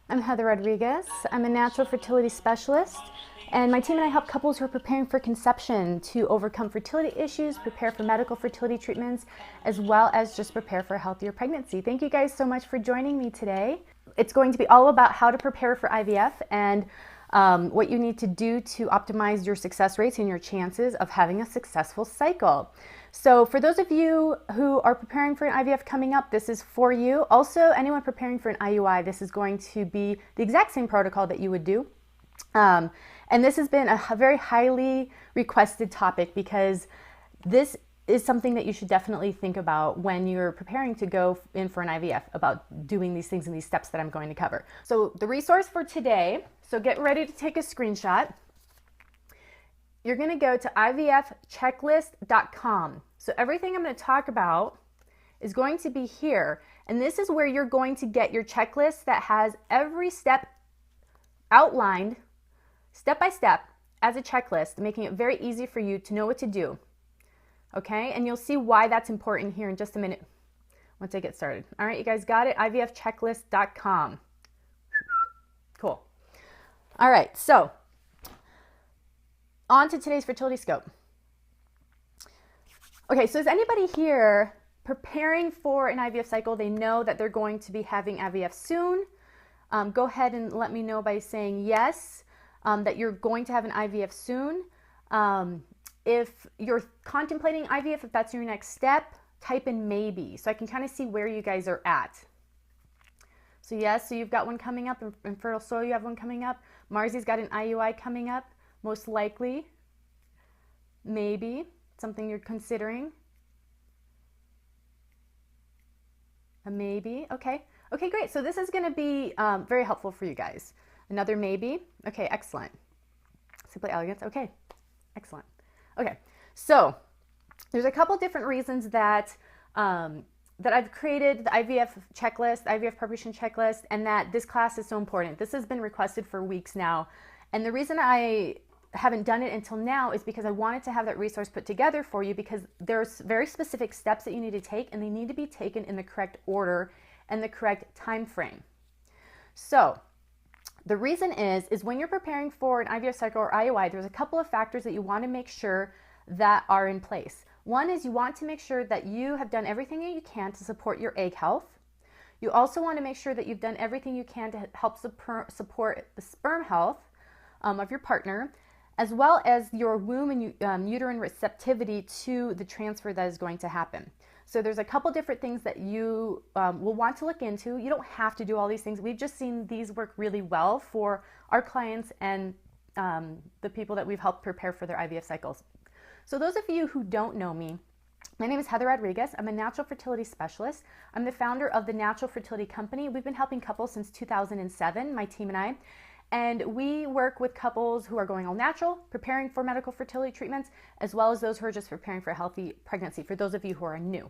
I'm Heather Rodriguez. I'm a natural fertility specialist, and my team and I help couples who are preparing for conception to overcome fertility issues, prepare for medical fertility treatments, as well as just prepare for a healthier pregnancy. Thank you guys so much for joining me today. It's going to be all about how to prepare for IVF and what you need to do to optimize your success rates and your chances of having a successful cycle. So for those of you who are preparing for an IVF coming up, this is for you. Also, anyone preparing for an IUI, this is going to be the exact same protocol that you would do. And this has been a very highly requested topic because this is something that you should definitely think about when you're preparing to go in for an IVF, about doing these things and these steps that I'm going to cover. So the resource for today, so get ready to take a screenshot. You're going to go to ivfchecklist.com. So everything I'm going to talk about is going to be here. And this is where you're going to get your checklist that has every step outlined step by step as a checklist, making it very easy for you to know what to do. Okay? And you'll see why that's important here in just a minute once I get started. All right, you guys got it? ivfchecklist.com. Cool. All right, so on to today's fertility scope. Okay, so is anybody here preparing for an IVF cycle? They know that they're going to be having IVF soon. Go ahead and let me know by saying yes, that you're going to have an IVF soon. If you're contemplating IVF, if that's your next step, type in maybe, so I can kind of see where you guys are at. So yes, so you've got one coming up, and Fertile Soul, you have one coming up. Marzy's got an IUI coming up, most likely. Maybe, something you're considering. A maybe, okay. Okay, great, so this is gonna be very helpful for you guys. Another maybe, okay, excellent. Simply elegance, okay, excellent. Okay, so there's a couple different reasons that that I've created the IVF checklist, IVF preparation checklist, and that this class is so important. This has been requested for weeks now. And the reason I haven't done it until now is because I wanted to have that resource put together for you, because there's very specific steps that you need to take, and they need to be taken in the correct order and the correct time frame. So the reason is when you're preparing for an IVF cycle or IUI, there's a couple of factors that you want to make sure that are in place. One is you want to make sure that you have done everything that you can to support your egg health. You also want to make sure that you've done everything you can to help support the sperm health of your partner, as well as your womb and uterine receptivity to the transfer that is going to happen. So there's a couple different things that you will want to look into. You don't have to do all these things. We've just seen these work really well for our clients and the people that we've helped prepare for their IVF cycles. So those of you who don't know me, my name is Heather Rodriguez. I'm a natural fertility specialist. I'm the founder of the Natural Fertility Company. We've been helping couples since 2007, my team and I. And we work with couples who are going all natural, preparing for medical fertility treatments, as well as those who are just preparing for a healthy pregnancy. For those of you who are new,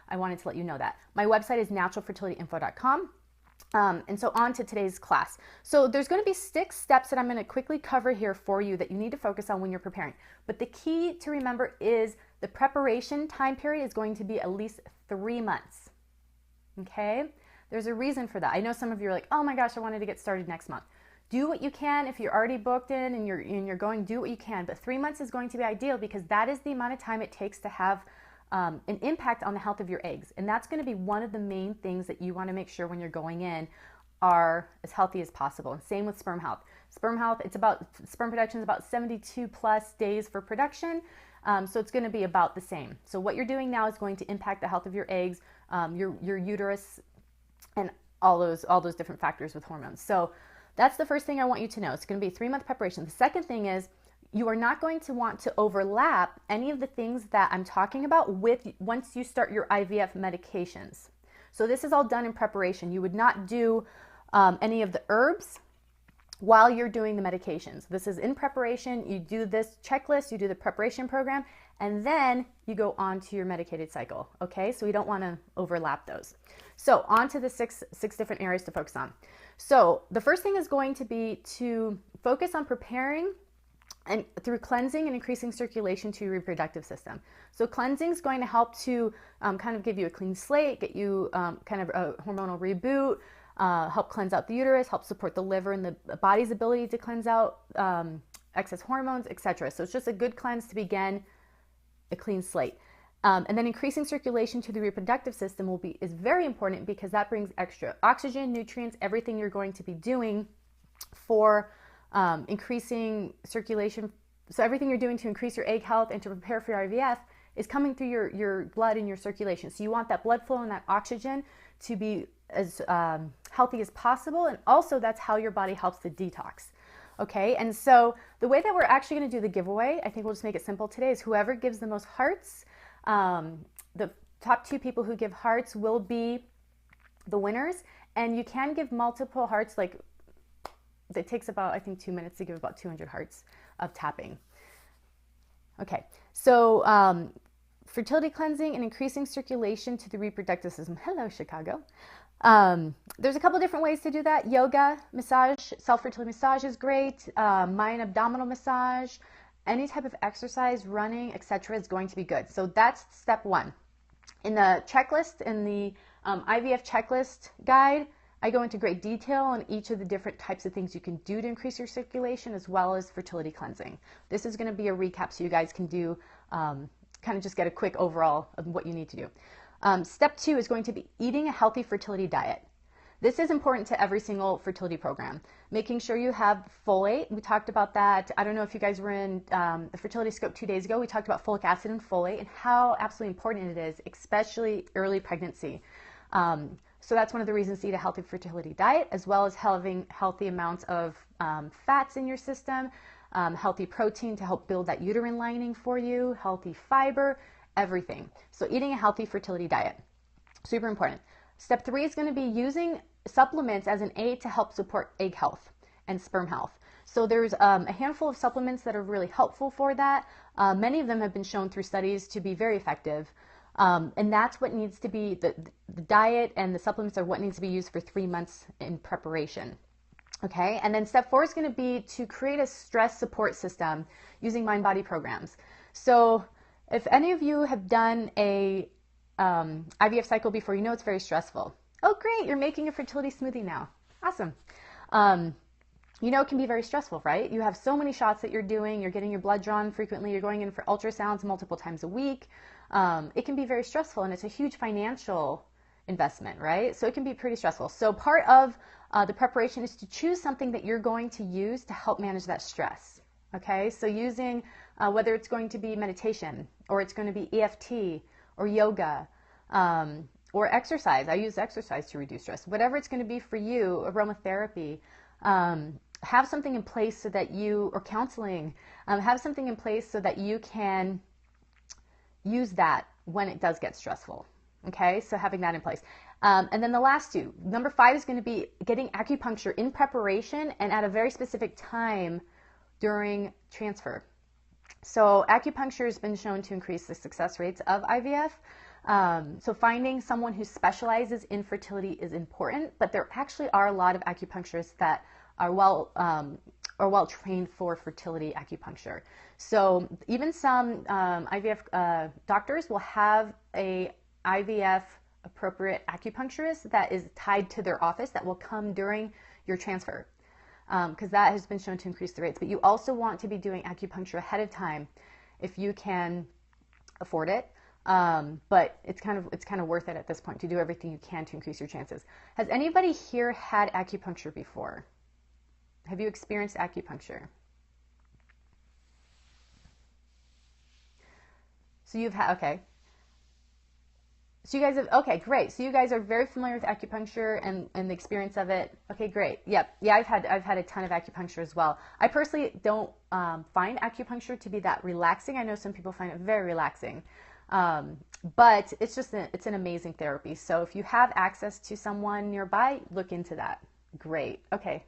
I wanted to let you know that. My website is naturalfertilityinfo.com. And so on to today's class. So there's going to be 6 steps that I'm going to quickly cover here for you that you need to focus on when you're preparing. But the key to remember is the preparation time period is going to be at least 3 months. Okay? There's a reason for that. I know some of you are like, oh my gosh, I wanted to get started next month. Do what you can. If you're already booked in and you're going, do what you can. But 3 months is going to be ideal because that is the amount of time it takes to have an impact on the health of your eggs. And that's going to be one of the main things that you want to make sure when you're going in are as healthy as possible. And same with sperm health. Sperm health, sperm production is about 72 plus days for production. So it's going to be about the same. So what you're doing now is going to impact the health of your eggs, your uterus, and all those different factors with hormones. So that's the first thing I want you to know. It's going to be a 3-month preparation. The second thing is you are not going to want to overlap any of the things that I'm talking about with once you start your IVF medications. So this is all done in preparation. You would not do any of the herbs while you're doing the medications. This is in preparation. You do this checklist, you do the preparation program, and then you go on to your medicated cycle. Okay, so we don't want to overlap those. So on to the six different areas to focus on. So the first thing is going to be to focus on preparing and through cleansing and increasing circulation to your reproductive system. So cleansing is going to help to kind of give you a clean slate, get you kind of a hormonal reboot, help cleanse out the uterus, help support the liver and the body's ability to cleanse out excess hormones, etc. So it's just a good cleanse to begin a clean slate. And then increasing circulation to the reproductive system is very important because that brings extra oxygen, nutrients, everything you're going to be doing for increasing circulation. So everything you're doing to increase your egg health and to prepare for your IVF is coming through your blood and your circulation. So you want that blood flow and that oxygen to be as healthy as possible. And also that's how your body helps to detox. Okay, and so the way that we're actually going to do the giveaway, I think we'll just make it simple today, is whoever gives the most hearts, the top 2 people who give hearts will be the winners. And you can give multiple hearts, like it takes about, I think, 2 minutes to give about 200 hearts of tapping. Okay, so fertility cleansing and increasing circulation to the reproductive system. Hello, Chicago. There's a couple different ways to do that. Yoga, massage, self-fertility massage is great. Mind abdominal massage, any type of exercise, running, etc. is going to be good. So that's step 1. In the checklist, in the IVF checklist guide, I go into great detail on each of the different types of things you can do to increase your circulation, as well as fertility cleansing. This is going to be a recap so you guys can do, kind of just get a quick overall of what you need to do. Step 2 is going to be eating a healthy fertility diet. This is important to every single fertility program. Making sure you have folate. We talked about that. I don't know if you guys were in the fertility scope 2 days ago. We talked about folic acid and folate and how absolutely important it is, especially early pregnancy. So that's one of the reasons to eat a healthy fertility diet, as well as having healthy amounts of fats in your system, healthy protein to help build that uterine lining for you, healthy fiber, everything. So eating a healthy fertility diet, super important. Step 3 is going to be using supplements as an aid to help support egg health and sperm health. So there's a handful of supplements that are really helpful for that. Many of them have been shown through studies to be very effective. And that's what needs to be, the diet and the supplements are what needs to be used for 3 months in preparation. Okay, and then step 4 is going to be to create a stress support system using mind-body programs. So if any of you have done a IVF cycle before, you know it's very stressful. Oh, great, you're making a fertility smoothie now. Awesome. You know it can be very stressful, right? You have so many shots that you're doing, you're getting your blood drawn frequently, you're going in for ultrasounds multiple times a week. It can be very stressful, and it's a huge financial investment, right? So it can be pretty stressful. So part of the preparation is to choose something that you're going to use to help manage that stress. Okay, so using whether it's going to be meditation, or it's going to be EFT, or yoga, or exercise. I use exercise to reduce stress. Whatever it's going to be for you, aromatherapy, have something in place so that you, or counseling, have something in place so that you can use that when it does get stressful. Okay, so having that in place. And then the last 2, number 5 is going to be getting acupuncture in preparation and at a very specific time during transfer. So acupuncture has been shown to increase the success rates of IVF. So finding someone who specializes in fertility is important, but there actually are a lot of acupuncturists that are well trained for fertility acupuncture. So even some IVF doctors will have a IVF appropriate acupuncturist that is tied to their office that will come during your transfer, because that has been shown to increase the rates. But you also want to be doing acupuncture ahead of time if you can afford it. But it's kind of worth it at this point to do everything you can to increase your chances. Has anybody here had acupuncture before? Have you experienced acupuncture? So you've had, okay. So you guys have, okay, great. So you guys are very familiar with acupuncture and the experience of it. Okay, great. Yep. Yeah, I've had a ton of acupuncture as well. I personally don't find acupuncture to be that relaxing. I know some people find it very relaxing. But it's just it's an amazing therapy. So if you have access to someone nearby, look into that. Great. Okay.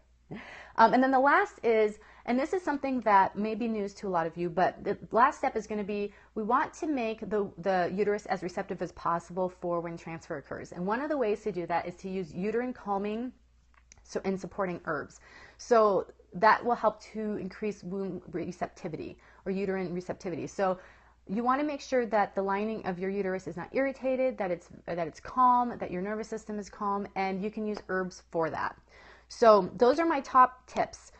And then the last is, and this is something that may be news to a lot of you, but the last step is going to be, we want to make the uterus as receptive as possible for when transfer occurs. And one of the ways to do that is to use uterine calming and supporting herbs. So that will help to increase womb receptivity or uterine receptivity. So you want to make sure that the lining of your uterus is not irritated, that it's calm, that your nervous system is calm, and you can use herbs for that. So those are my top tips.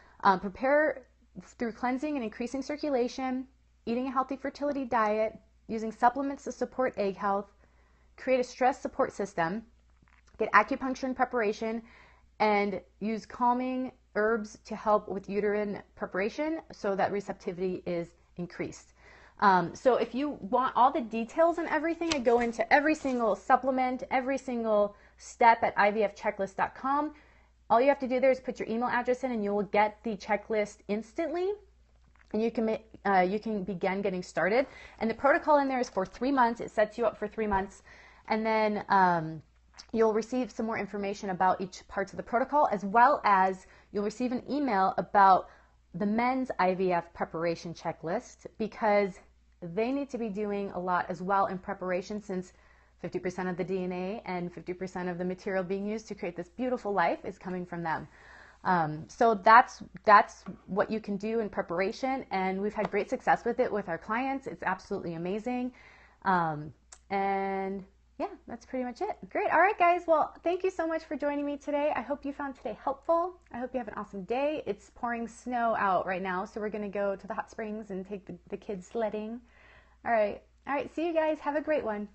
Prepare through cleansing and increasing circulation, eating a healthy fertility diet, using supplements to support egg health, create a stress support system, get acupuncture in preparation, and use calming herbs to help with uterine preparation so that receptivity is increased. So if you want all the details and everything, I go into every single supplement, every single step at ivfchecklist.com. All you have to do there is put your email address in and you will get the checklist instantly. And you can begin getting started. And the protocol in there is for 3 months. It sets you up for 3 months. And then you'll receive some more information about each parts of the protocol, as well as you'll receive an email about the men's IVF preparation checklist, because they need to be doing a lot as well in preparation, since 50% of the DNA and 50% of the material being used to create this beautiful life is coming from them. So that's what you can do in preparation, and we've had great success with it with our clients. It's absolutely amazing. And yeah, that's pretty much it. Great. All right, guys. Well, thank you so much for joining me today. I hope you found today helpful. I hope you have an awesome day. It's pouring snow out right now, so we're going to go to the hot springs and take the kids sledding. All right. All right. See you guys. Have a great one.